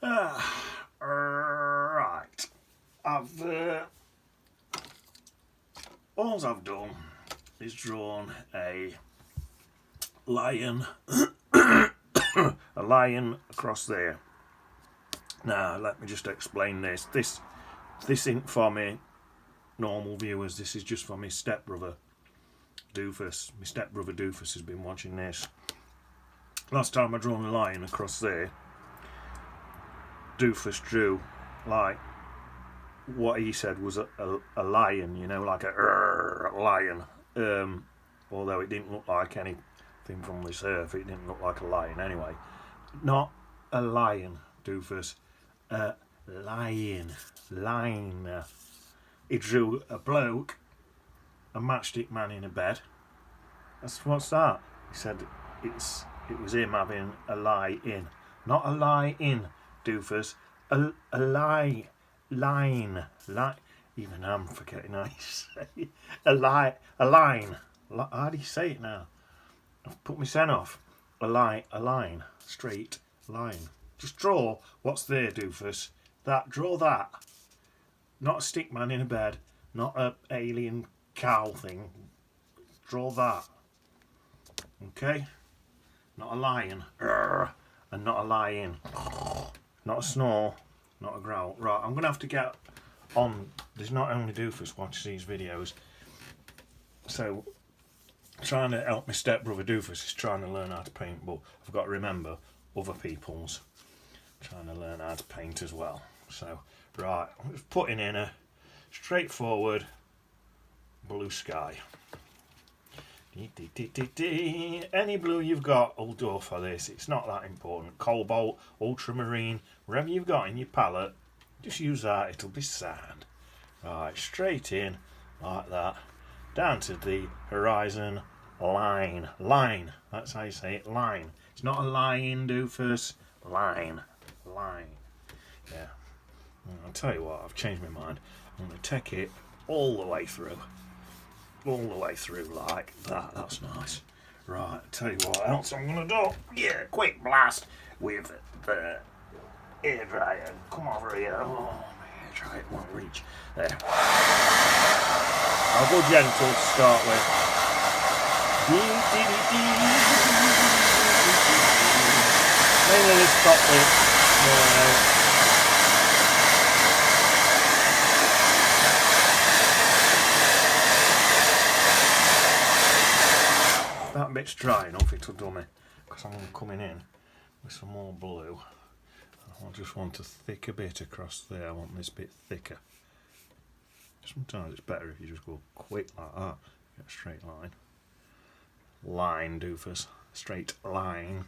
Right. All I've done is drawn a lion, a lion across there. Now, let me just explain this. This isn't for me normal viewers. This is just for my stepbrother, Doofus. My stepbrother Doofus has been watching this. Last time I drawn a lion across there, Doofus drew like what he said was a lion, you know, like a lion. Although it didn't look like anything from this earth, it didn't look like a lion anyway. Not a lion, Doofus. A lion. Line. He drew a bloke, a matchstick man in a bed. What's that? He said it was him having a lie in. Not a lie in, Doofus. A lie. Line. Even I'm forgetting how you say it. A line. How do you say it now? I've put my sen off. A line. Straight line. Just draw what's there, Doofus. Draw that. Not a stick man in a bed. Not a alien cow thing. Draw that. Okay? Not a lion. And not a lion. Not a snore. Not a growl. Right, I'm going to have to get on. There's not only Doofus watches these videos. So, trying to help my stepbrother Doofus is trying to learn how to paint, but I've got to remember other people's trying to learn how to paint as well. So, right, I'm just putting in a straightforward blue sky. Any blue you've got will do for this. It's not that important. Cobalt, ultramarine, whatever you've got in your palette, just use that. It'll be sound. Right, straight in like that, down to the horizon line. Line. That's how you say it. Line. It's not a line, Doofus. Line. Yeah. I'll tell you what. I've changed my mind. I'm going to take it all the way through. All the way through like that. That's nice. Right, I'll tell you what else I'm going to do. Yeah, quick blast with the hairdryer. Come over here. Oh, my hairdryer won't reach. There. I'll go gentle to start with. Mainly this top bit. That bit's dry enough, it'll do me, because I'm coming in with some more blue. I just want a thicker bit across there. I want this bit thicker. Sometimes it's better if you just go quick like that. Get a straight line. Line, Doofus. Straight line.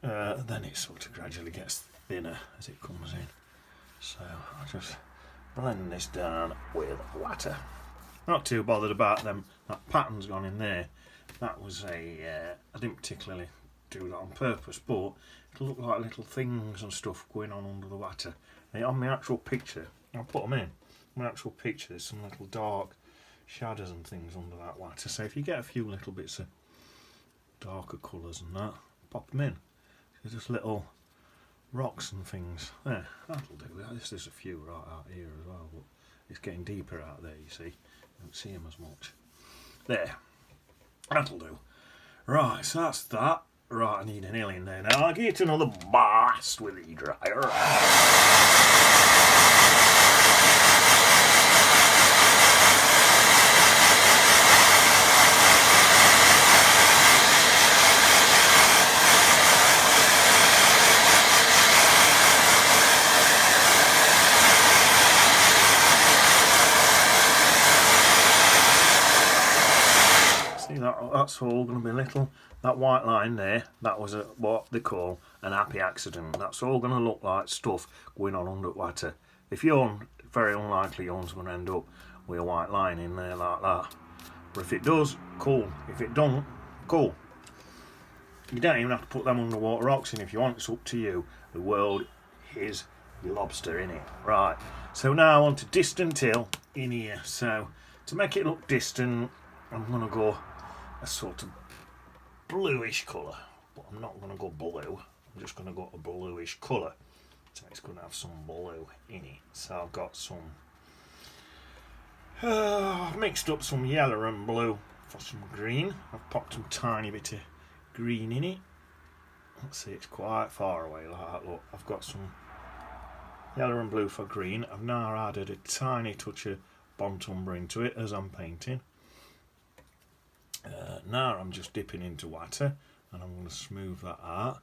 Then it sort of gradually gets thinner as it comes in. So I just blend this down with water. Not too bothered about them. That pattern's gone in there. That was I didn't particularly do that on purpose, but it looked like little things and stuff going on under the water. And on my actual picture, I'll put them in. On my actual picture, there's some little dark shadows and things under that water. So if you get a few little bits of darker colours and that, pop them in. There's just little rocks and things. There, that'll do. There's a few right out here as well, but it's getting deeper out there, you see. You don't see them as much. There. That'll do. Right, so that's that. Right, I need an alien there now. I'll get another blast with the dryer. That's all going to be little. That white line there, that was what they call an happy accident. That's all going to look like stuff going on underwater. If you're very unlikely yours going to end up with a white line in there like that. But if it does, cool. If it don't, cool. You don't even have to put them underwater rocks in if you want. It's up to you. The world is your lobster, innit? Right. So now I want a distant hill in here. So to make it look distant, I'm going to go a sort of bluish colour, but I'm not going to go blue. I'm just going to go a bluish colour. So it's going to have some blue in it. So I've got some mixed up some yellow and blue for some green. I've popped some tiny bit of green in it. Let's see, it's quite far away like that. Look, I've got some yellow and blue for green. I've now added a tiny touch of burnt umber into it as I'm painting. Now I'm just dipping into water and I'm going to smooth that out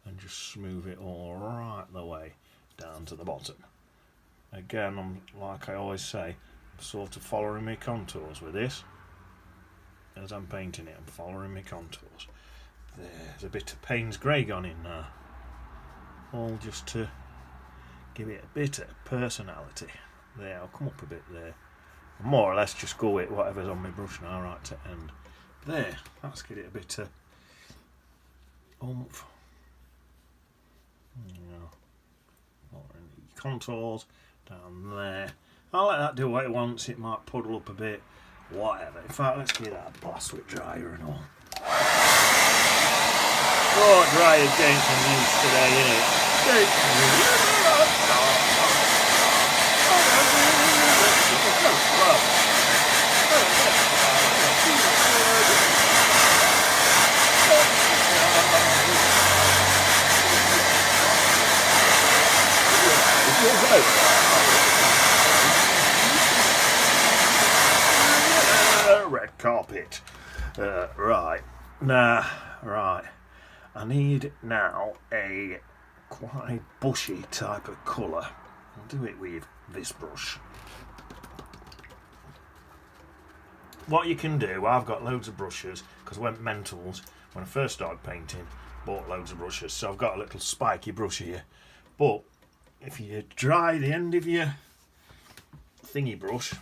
and just smooth it all right the way down to the bottom. Again, I'm like I always say, I'm sort of following my contours with this. As I'm painting it, I'm following my contours. There's a bit of Payne's Grey gone in there. All just to give it a bit of personality. There, I'll come up a bit there. More or less just go with whatever's on my brush now right to end. There, let's get it a bit of oomph. Contours down there. I'll let that do what it wants. It might puddle up a bit, whatever. In fact, let's give that a blast with dryer and all. Oh, dryer's getting some use today, innit? Red carpet. Right. I need now a quite bushy type of colour. I'll do it with this brush. What you can do, I've got loads of brushes because I went mentals when I first started painting, bought loads of brushes, so I've got a little spiky brush here. But if you dry the end of your thingy brush,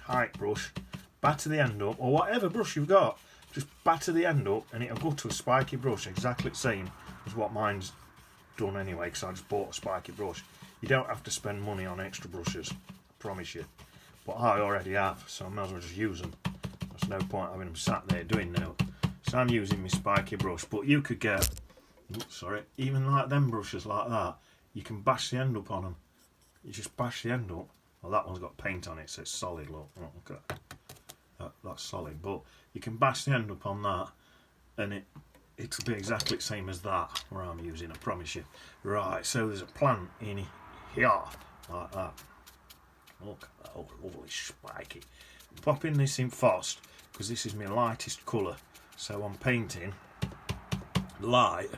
height brush, batter the end up, or whatever brush you've got, just batter the end up and it'll go to a spiky brush, exactly the same as what mine's done anyway, because I just bought a spiky brush. You don't have to spend money on extra brushes, I promise you. But I already have, so I might as well just use them. There's no point having them sat there doing no. So I'm using my spiky brush, but you could get, even like them brushes like that, you can bash the end up on them. You just bash the end up. Well, that one's got paint on it, so it's solid, look. Look at that. That's solid, but you can bash the end up on that and it'll be exactly the same as that where I'm using, I promise you. Right, so there's a plant in here, like that. Look at that, oh, lovely spiky. I'm popping this in fast because this is my lightest colour, so I'm painting light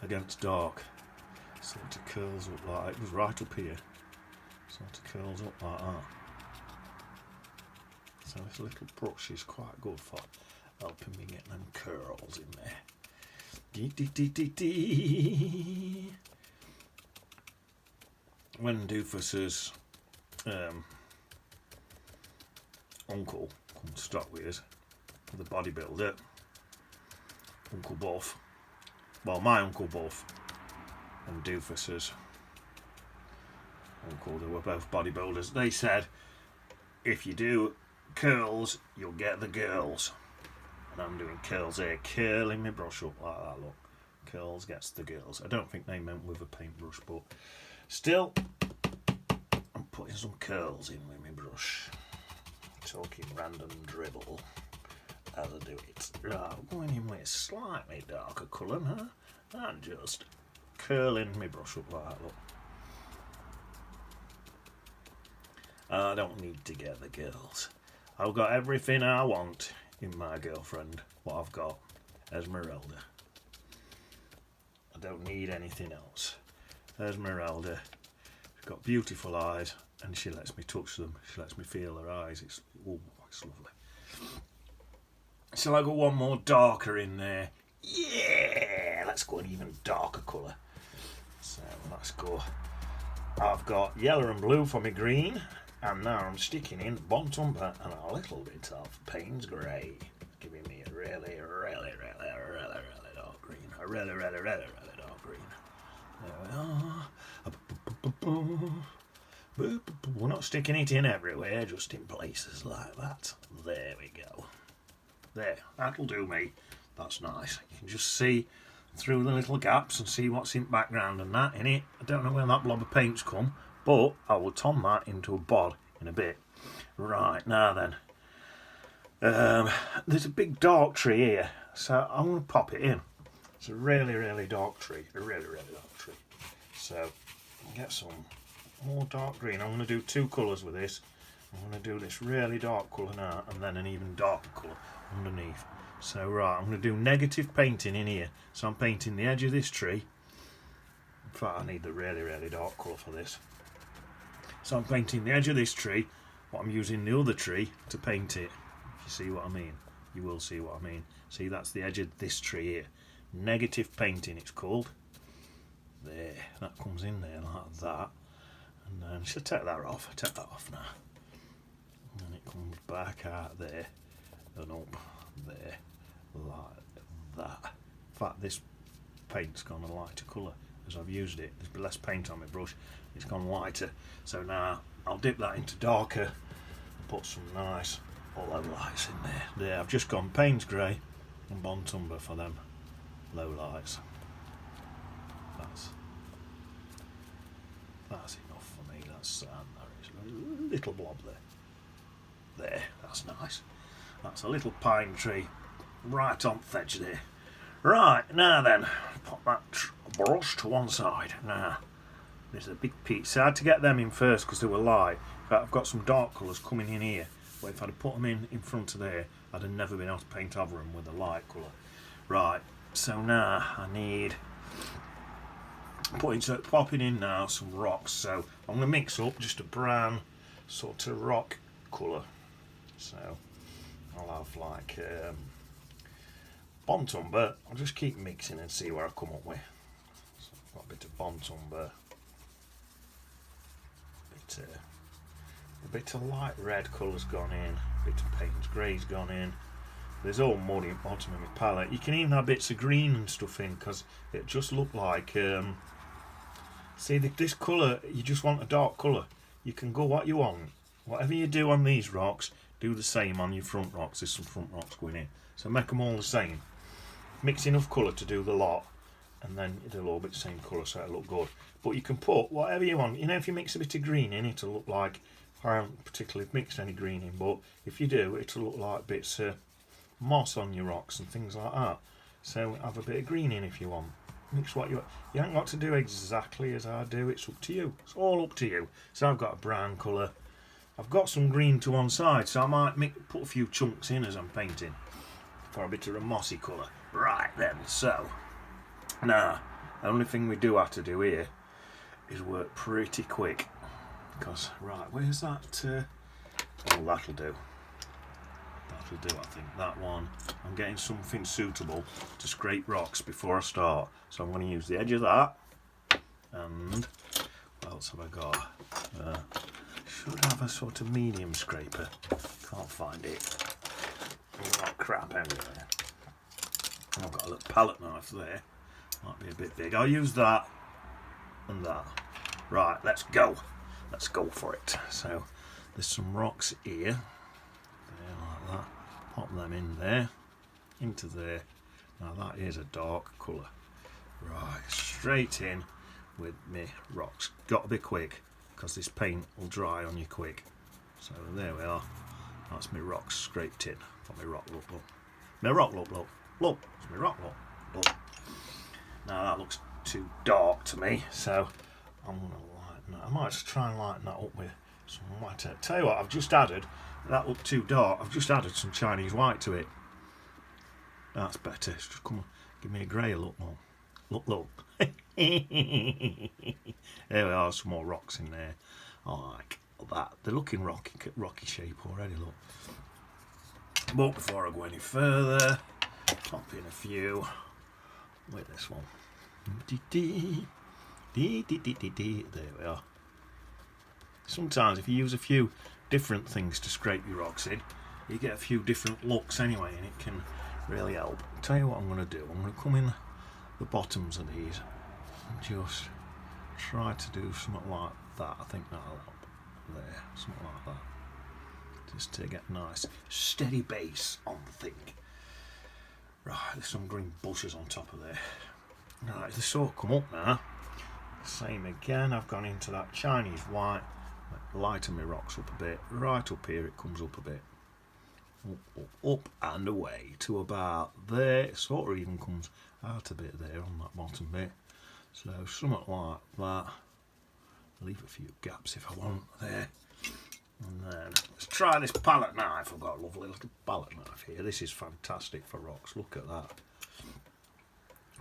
against dark. Sort of curls up like it was right up here. Sort of curls up like that. So this little brush is quite good for helping me get them curls in there. When Doofus's uncle come to stop with us, the bodybuilder, Uncle Buff, well, my Uncle Buff and Doofus's uncle, they were both bodybuilders, they said if you do curls you'll get the girls, and I'm doing curls here, curling my brush up like that, look, curls gets the girls. I don't think they meant with a paintbrush, but still I'm putting some curls in with my brush, talking random dribble as I do it. Right, I'm going in with a slightly darker colour now and just curling my brush up like that, look. I don't need to get the girls. I've got everything I want in my girlfriend, what I've got, Esmeralda. I don't need anything else. Esmeralda, she's got beautiful eyes and she lets me touch them. She lets me feel her eyes. It's lovely. So I got one more darker in there. Yeah, let's go an even darker colour. So let's go. I've got yellow and blue for my green, and now I'm sticking in burnt umber and a little bit of Payne's Grey, giving me a really dark green. A really dark green. There we are. We're not sticking it in everywhere, just in places like that. There we go. There, that'll do me. That's nice. You can just see through the little gaps and see what's in the background and that in it. I don't know where that blob of paint's come, but I will turn that into a bod in a bit. Right, now then, there's a big dark tree here, so I'm going to pop it in. It's a really, really dark tree, a really, really dark tree. So I'll get some more dark green. I'm going to do two colours with this. I'm going to do this really dark colour now, and then an even darker colour underneath. So right, I'm going to do negative painting in here. So I'm painting the edge of this tree. In fact, I need the really, really dark colour for this. So I'm painting the edge of this tree, but I'm using the other tree to paint it. If you see what I mean, you will see what I mean. See, that's the edge of this tree here. Negative painting, it's called. There, that comes in there like that. And then, should I take that off? I take that off now. And then it comes back out there and up there, like that. In fact, this paint's gone a lighter colour as I've used it. There's less paint on my brush, it's gone lighter. So now I'll dip that into darker and put some nice low lights in there. There, I've just gone Payne's Grey and Bond Umber for them low lights. That's enough for me. That's there is a little blob there. There, that's nice. That's a little pine tree right on the edge there. Right, now then, pop that brush to one side. Now, there's a big piece. So I had to get them in first because they were light. But I've got some dark colours coming in here. But if I'd have put them in front of there, I'd have never been able to paint over them with a light colour. Right, so now I need popping in now some rocks. So I'm going to mix up just a brown sort of rock colour. So I'll have like Bond Umber. I'll just keep mixing and see where I come up with. So I've got a bit of Bond Umber, a bit of light red colour's gone in, a bit of Payne's Grey's gone in. There's all muddy at the bottom of my palette. You can even have bits of green and stuff in because it just look like see this colour, you just want a dark colour. You can go what you want. Whatever you do on these rocks, do the same on your front rocks. There's some front rocks going in. So make them all the same. Mix enough colour to do the lot, and then it'll all be the same colour so it'll look good. But you can put whatever you want. You know, if you mix a bit of green in, it'll look like, I haven't particularly mixed any green in, but if you do, it'll look like bits of moss on your rocks and things like that. So have a bit of green in if you want. Mix what you haven't got to do exactly as I do. It's up to you. It's all up to you. So I've got a brown colour. I've got some green to one side, so I might put a few chunks in as I'm painting for a bit of a mossy colour. Right then, so now the only thing we do have to do here is work pretty quick because right, where's that? Oh, that'll do. That'll do, I think. That one. I'm getting something suitable to scrape rocks before I start, so I'm going to use the edge of that. And what else have I got? Should have a sort of medium scraper. Can't find it. I've got crap everywhere. I've got a little palette knife there. Might be a bit big. I'll use that and that. Right, let's go. Let's go for it. So there's some rocks here. There, like that. Pop them in there. Into there. Now that is a dark colour. Right, straight in with me rocks. Got to be quick because this paint will dry on you quick. So there we are. That's my rocks scraped in. For my rock look. My rock look. Look, it's my rock look. Now that looks too dark to me, so I'm going to lighten that. I might just try and lighten that up with some white. Tell you what, I've just added, that looked too dark, I've just added some Chinese white to it. That's better. It's just come on, give me a grey look more. Look. There we are, some more rocks in there. I like that. They're looking rocky shape already, look. But before I go any further, pop in a few with this one. There we are. Sometimes if you use a few different things to scrape your rocks in, you get a few different looks anyway, and it can really help. I'll tell you what I'm going to do. I'm going to come in the bottoms of these and just try to do something like that. I think that'll help. There, something like that. Just to get nice steady base on the thing. Right, there's some green bushes on top of there. Right, they sort of come up now. Same again, I've gone into that Chinese white, lighten my rocks up a bit. Right up here it comes up a bit. Up and away to about there. It sort of even comes out a bit there on that bottom bit. So something like that. Leave a few gaps if I want there. And then let's try this palette knife. I've got a lovely little palette knife here. This is fantastic for rocks. Look at that.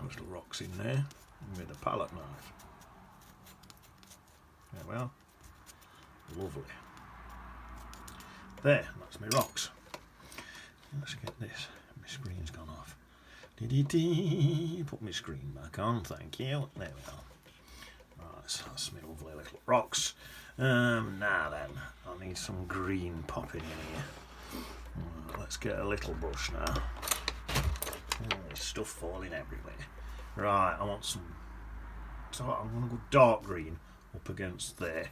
Little rocks in there with a palette knife. There we are. Lovely. There, that's my rocks. Let's get this. My screen's gone off. Put my screen back on, thank you. There we are. Right, so that's my lovely little rocks. Now then, I need some green popping in here. Let's get a little brush now. There's stuff falling everywhere. Right, I want some. So I'm going to go dark green up against there.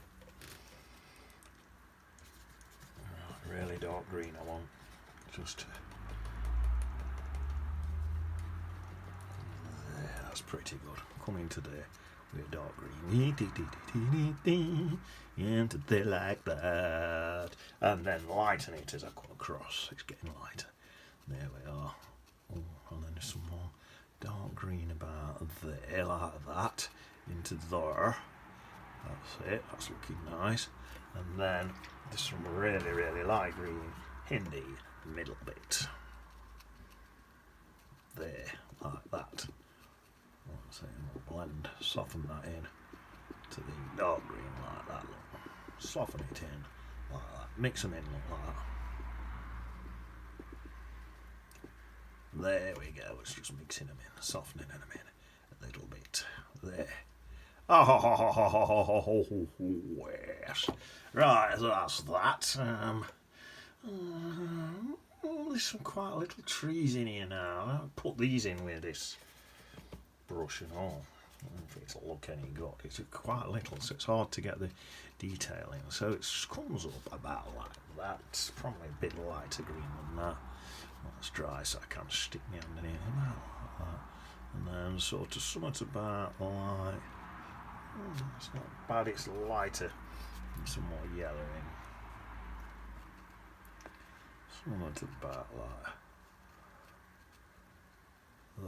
Really dark green I want. Just there, that's pretty good. Come into there with dark green. Into there like that. And then lighten it as I come across. It's getting lighter. There we are. Oh, and then there's some more dark green about there, like that. Into there. That's it. That's looking nice. And then there's some really, really light green in the middle bit. There, like that. Let's say we'll blend, soften that in to the dark green like that. Look. Soften it in like that. Mix them in like that. There we go. It's just mixing them in, softening them in a little bit. There. Oh, yes. Right, so that's that. There's some quite little trees in here now. I'll put these in with this brush and all. If it's a look any good. It's quite little, so it's hard to get the detailing. So it comes up about like that. It's probably a bit lighter green than that. That's dry, so I can't stick my hand in it about like that. And then sort of something about like. It's not bad, it's lighter and some more yellow in. Something about like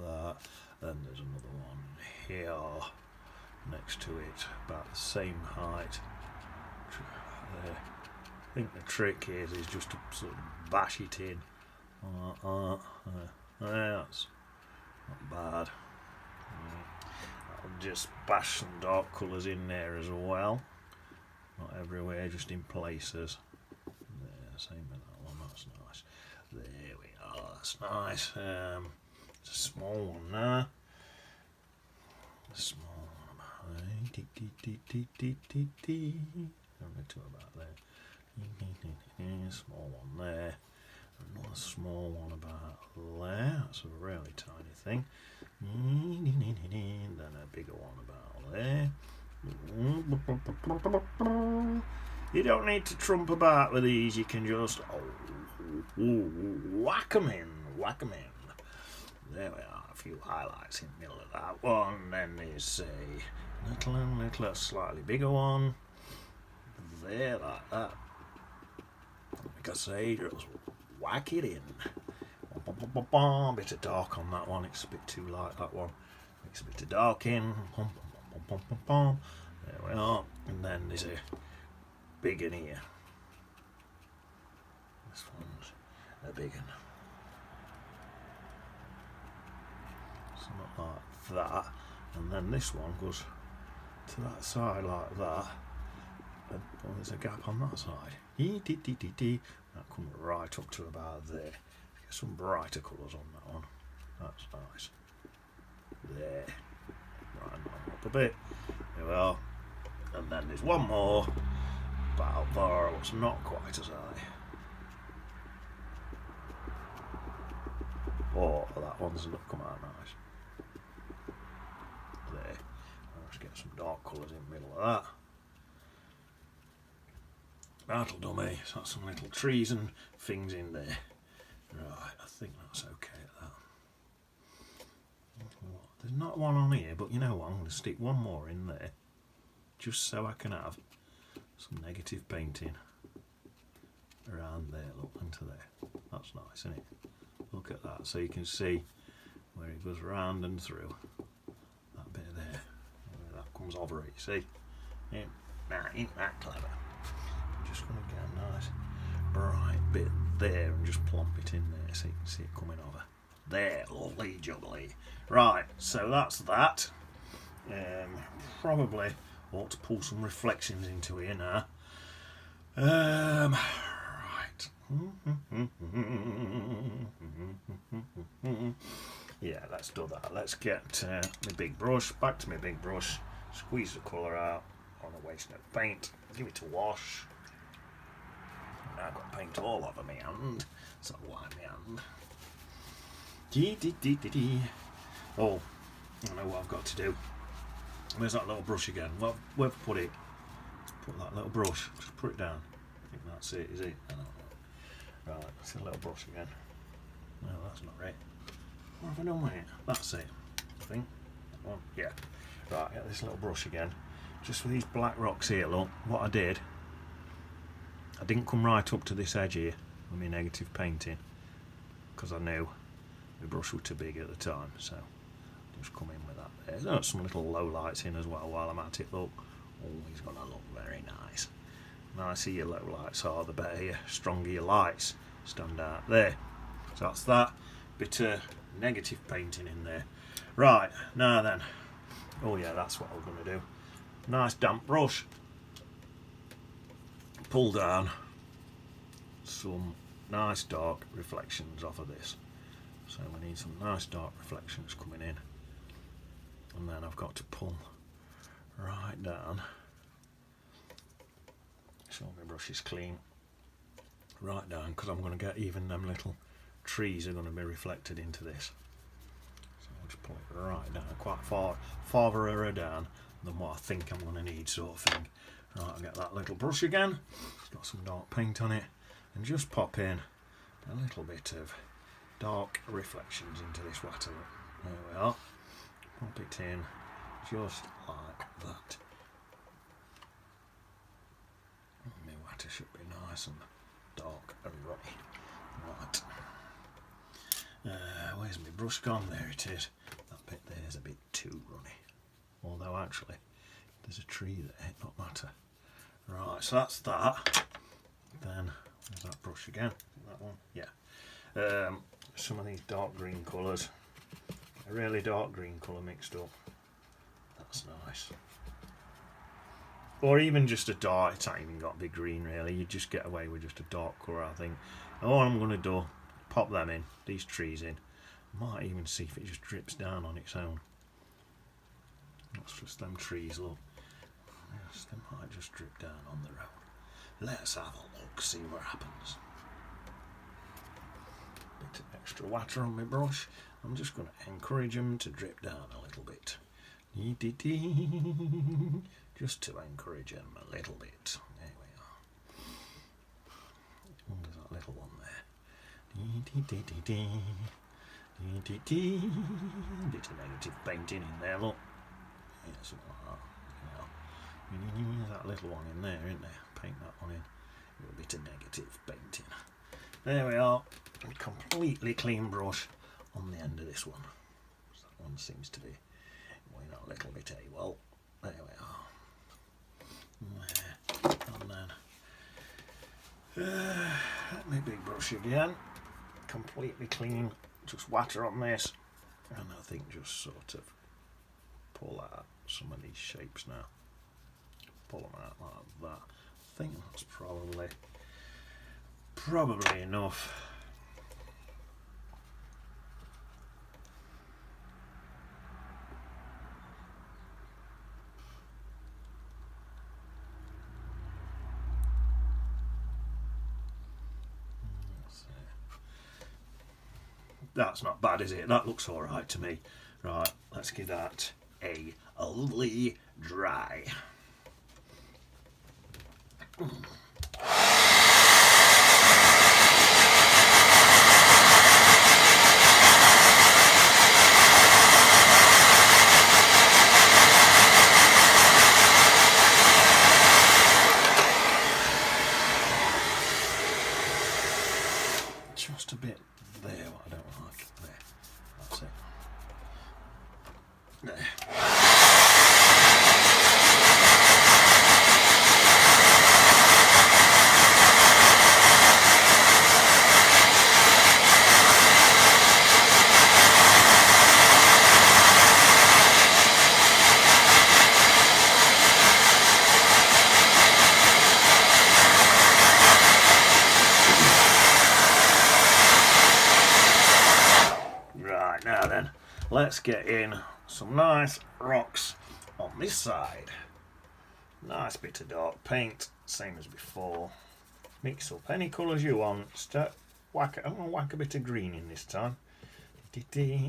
that. Then there's another one here next to it, about the same height. There. I think the trick is just to sort of bash it in. That's not bad. I'll just bash some dark colours in there as well. Not everywhere, just in places. There, same with that one, that's nice. There we are, that's nice. It's a small one now. A small one. Only two about there. Small one there. Another small one about there. That's a really tiny thing. Then a bigger one about there. You don't need to trump about with these. You can just whack them in. Whack them in. There we are. A few highlights in the middle of that one. Then there's a little, slightly bigger one. There, like that. Like I say, just whack it in. Bit of dark on that one. It's a bit too light, that one. Mix a bit of dark in. There we are. And then there's a big one here. This one's a big one. Something like that. And then this one goes to that side like that. And there's a gap on that side. That comes right up to about there. Get some brighter colours on that one. That's nice. There. Right, up a bit. There we are. And then there's one more about there, what's not quite as high. Oh, that one's not come out nice. There. Let's get some dark colours in the middle of that. That'll do me. So that's some little trees and things in there. Right, I think that's okay at There's not one on here, but you know what? I'm going to stick one more in there, just so I can have some negative painting around there. Look, into there. That's nice, isn't it? Look at that. So you can see where it goes round and through. That bit there. That comes over it, you see? Ain't that clever? I'm just going to get a nice bright bit there and just plump it in there so you can see it coming over. There, lovely jubbly. Right, so that's that. Probably ought to pull some reflections into here now. Right. Yeah, let's do that. Let's get my big brush, back to my big brush, squeeze the colour out on a waste no paint, give it a wash. I've got paint all over my hand, so wipe my hand. Oh, I know what I've got to do. Where's that little brush again? Well, where've I put it? Let's put that little brush, just put it down. I think that's it, is it? I don't know. Right, it's a little brush again. No, that's not right. What have I done with it? That's it, I think. That one, yeah. Right, get this little brush again. Just with these black rocks here, look, what I did, I didn't come right up to this edge here with my negative painting, because I knew my brush was too big at the time, so just come in with that there. There's some little low lights in as well while I'm at it, look. Always going to look very nice. The nicer your low lights are, the better your stronger your lights stand out there. So that's that bit of negative painting in there. Right, now then, oh yeah, that's what I'm going to do. Nice damp brush. Pull down some nice dark reflections off of this. So we need some nice dark reflections coming in. And then I've got to pull right down. So my brush is clean. Right down, because I'm going to get even them little trees are going to be reflected into this. So I'll just pull it right down, quite farther down than what I think I'm going to need, sort of thing. Right, I'll get that little brush again. It's got some dark paint on it, and just pop in a little bit of dark reflections into this Watercolour. There we are. Pop it in just like that. My water should be nice and dark and runny. Right. Where's my brush gone? There it is. That bit there is a bit too runny. Although actually, there's a tree there, it don't matter. Right, so that's that. Then, there's that brush again. That one, yeah. Some of these dark green colours. A really dark green colour mixed up. That's nice. Or even just a dark, it's not even got to be green really, you just get away with just a dark colour, I think. And what I'm going to do, pop them in, these trees in. Might even see if it just drips down on its own. That's just them trees, look. Yes, they might just drip down on their own. Let's have a look, see what happens. Bit of extra water on my brush. I'm just going to encourage them to drip down a little bit. Just to encourage them a little bit. There we are. There's that little one there. Bit of negative painting in there, look. Yeah, something like that. There's that little one in there, isn't there? Paint that one in with a bit of negative painting. There we are. A completely clean brush on the end of this one. That one seems to be going a little bit well. There we are. And then my big brush again, completely clean, just water on this, and I think just sort of pull out some of these shapes now. Pull them out like that. I think that's probably enough. That's not bad, is it? That looks alright to me. Right, let's give that a lovely dry. let's get in some nice rocks on this side. Nice bit of dark paint, same as before. Mix up any colours you want. I'm going to whack a bit of green in this time.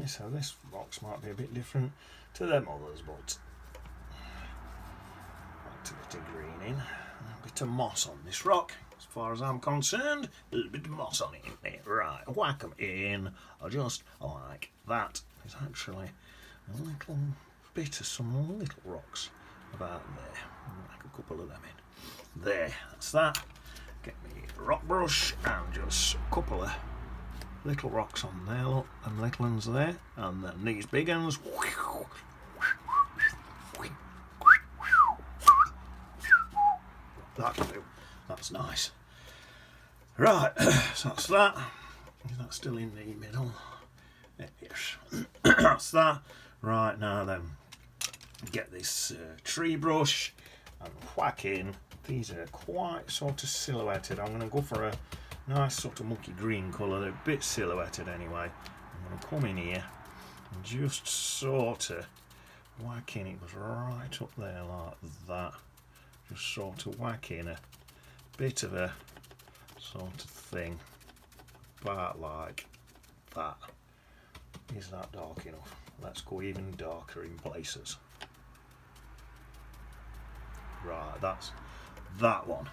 So this rocks might be a bit different to them others, but whacked a bit of green in. A bit of moss on this rock, as far as I'm concerned. A little bit of moss on it, isn't it? Right, whack them in, just like that. There's actually a little bit of some little rocks about there. Like a couple of them in. There, that's that. Get me a rock brush and just a couple of little rocks on there, look, and little ones there, and then these big ones. That'll do. That's nice. Right, so that's that. Is that still in the middle? Yes. That's that. Right, now then, get this tree brush and whack in. These are quite sort of silhouetted. I'm going to go for a nice sort of mucky green colour. They're a bit silhouetted anyway. I'm going to come in here and just sort of whack in. It was right up there like that. Just sort of whack in a bit of a sort of thing about like that. Is that dark enough? Let's go even darker in places. Right, that's that one.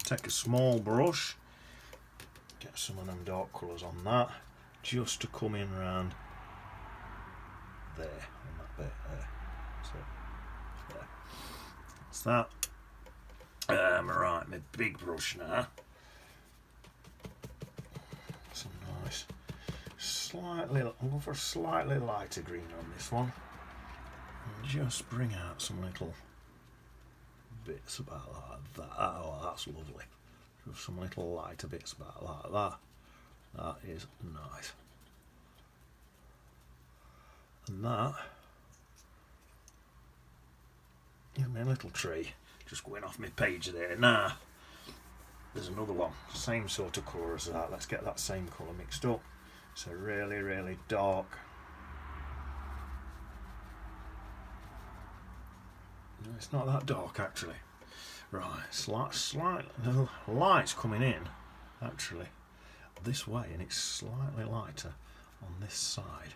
Take a small brush, get some of them dark colours on that, just to come in round there, on that bit there. So, there. That's that. Right, my big brush now. Some nice, I'll go for a slightly lighter green on this one. And just bring out some little bits about like that. Oh, that's lovely. Just some little lighter bits about like that. That is nice. And that is my little tree. Just going off my page there. Now, there's another one. Same sort of colour as that. Let's get that same colour mixed up. It's a really, really dark. No, it's not that dark actually. Right, slight light's coming in actually this way, and it's slightly lighter on this side.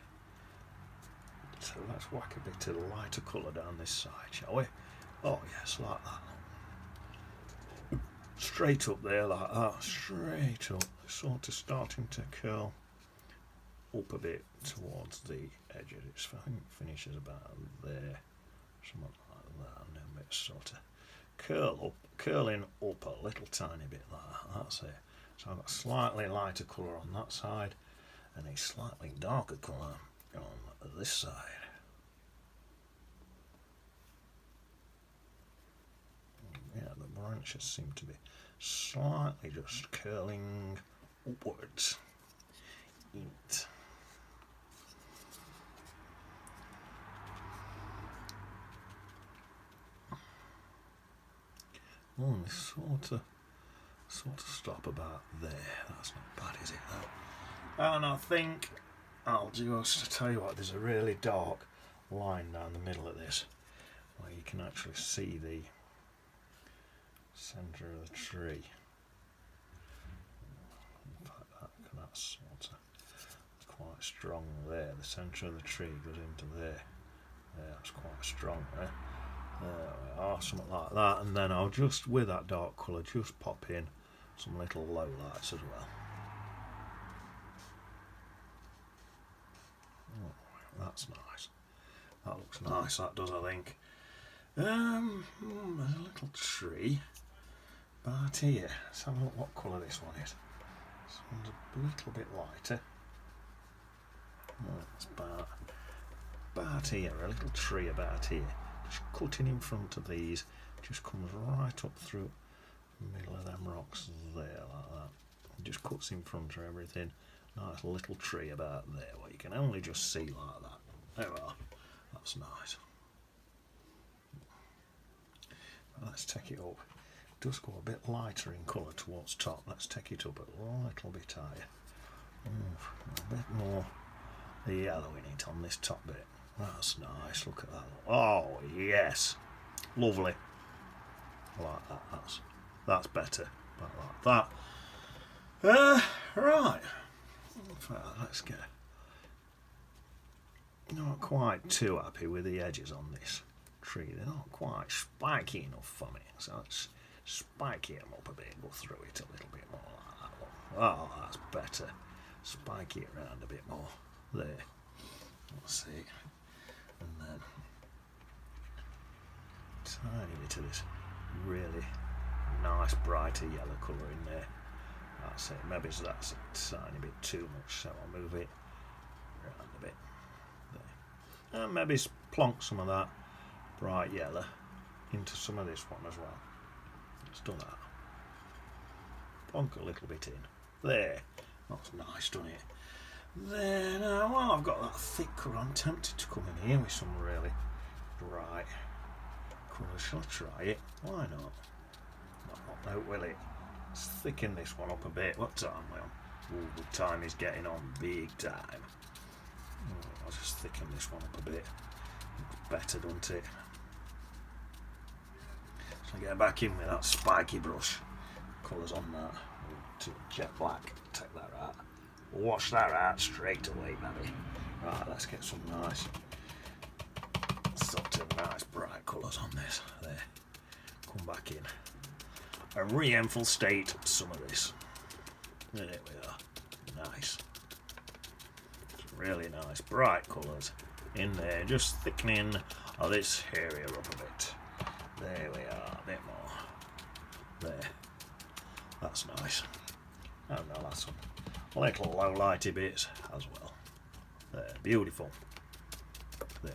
So let's whack a bit of lighter colour down this side, shall we? Oh yes, like that. Straight up there like that, straight up, sort of starting to curl up a bit towards the edge of it. I think it finishes about there, something like that, and then it's sort of curling up a little tiny bit like that. That's it. So I've got a slightly lighter colour on that side and a slightly darker colour on this side. Yeah, the branches seem to be slightly just curling upwards. Eat. Oh, sort of stop about there. That's not bad, is it? Though? And I think I'll just tell you what. There's a really dark line down the middle of this, where you can actually see the centre of the tree. In fact, that's sort of quite strong there. The centre of the tree goes into there. Yeah, that's quite strong there. There we are, something like that, and then I'll just, with that dark colour, just pop in some little low lights as well. Oh, that's nice. That looks nice, that does, I think. There's a little tree about here. Let's have a look what colour this one is. This one's a little bit lighter. Oh, it's about here, a little tree about here. Just cutting in front of these, just comes right up through the middle of them rocks there like that. It just cuts in front of everything. Nice little tree about there, what you can only just see like that. There we are. That's nice. Let's take it up. It does go a bit lighter in colour towards top. Let's take it up a little bit higher. A bit more the yellow in it on this top bit. That's nice, look at that. Oh yes, lovely. I like that, that's better. I like that. Right, let's get... Not quite too happy with the edges on this tree. They're not quite spiky enough for me, so let's spiky them up a bit, go through it a little bit more like that one. Oh, that's better. Spiky it around a bit more. There. Let's see. And then tiny bit of this really nice brighter yellow colour in there. That's it. Maybe that's a tiny bit too much, so I'll move it around a bit. There. And maybe plonk some of that bright yellow into some of this one as well. Let's do that. Plonk a little bit in. There. That's nice, doesn't it? Then, while I've got that thick colour, I'm tempted to come in here with some really bright colour. Shall I try it? Why not? Not out, will it? Let's thicken this one up a bit. What time are we on? Ooh, the time is getting on big time. I'll just thicken this one up a bit. Looks better, doesn't it? So I get back in with that spiky brush. Colours on that. To jet black. Take that out. Wash that out straight away, baby. Right, let's get some nice, sort of nice bright colours on this. There. Come back in. And re-infiltrate some of this. There we are. Nice. Some really nice bright colours in there. Just thickening this area up a bit. There we are. A bit more. There. That's nice. And now that's some little low lighty bits as well. There, beautiful. There.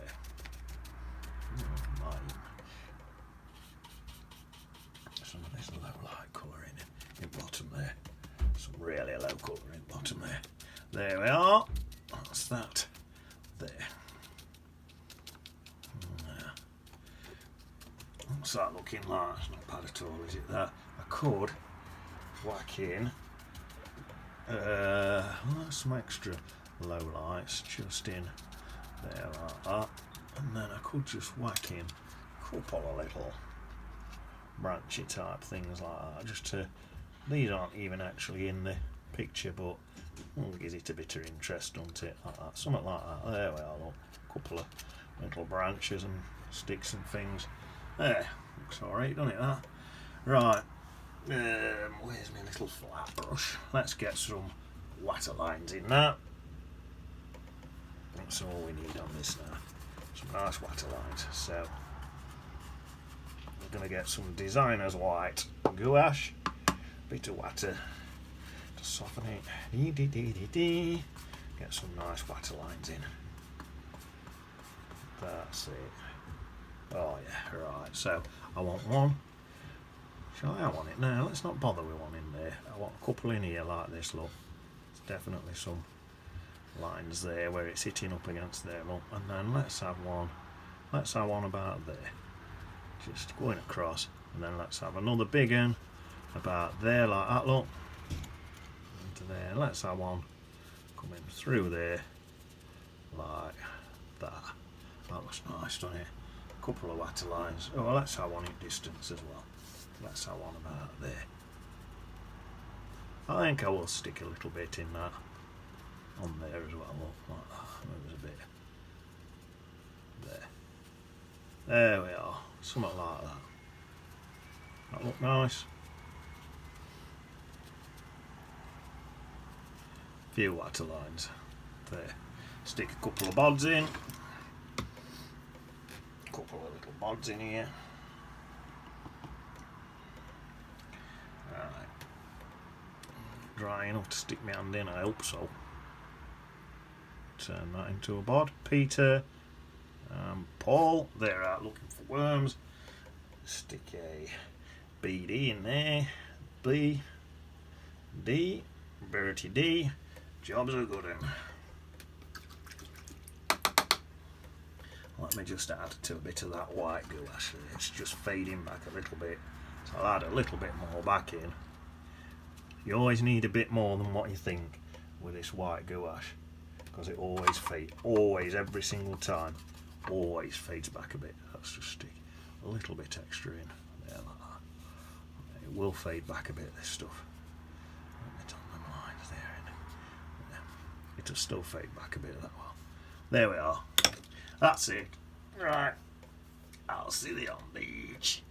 Some of this low light colour in bottom there. Some really low colour in bottom there. There we are. That's that. There. What's that looking like? It's not bad at all, is it? That I could whack in some extra low lights just in there like that, and then I could just whack in a couple of little branchy type things like that, just to... These aren't even actually in the picture, but gives it a bit of interest, doesn't it? Like that, something like that. There we are, look, a couple of little branches and sticks and things. There, looks alright, doesn't it, that? Right. Where's my little flat brush? Let's get some water lines in now. That's all we need on this now. Some nice water lines. So we're going to get some designer's white gouache, bit of water to soften it. Get some nice water lines in. That's it. Oh yeah, right. So I want one. Shall I want it now? Let's not bother with one in there. I want a couple in here like this, look. There's definitely some lines there where it's hitting up against there, look. And then let's have one about there. Just going across. And then let's have another big one about there like that, look. Into there. Let's have one coming through there like that. That looks nice, doesn't it? A couple of water lines. Oh, well, let's have one in distance as well. Let's have one about there. I think I will stick a little bit in that on there as well. Look, like that. There's a bit there. There we are. Something like that. That look nice. Few water lines there. Stick a couple of bods in. A couple of little bods in here. Dry enough to stick my hand in, I hope so. Turn that into a bod. Peter, Paul, they're out looking for worms. Stick a BD in there. B, D, Bertie D. Job's a good one. Let me just add to a bit of that white gouache. It's just fading back a little bit. So I'll add a little bit more back in. You always need a bit more than what you think with this white gouache. because it always, every single time, always fades back a bit. Let's just stick a little bit extra in there like that. It will fade back a bit, this stuff. A bit on the lines there. Yeah. It'll still fade back a bit that well. There we are. That's it. Right. I'll see you on the beach.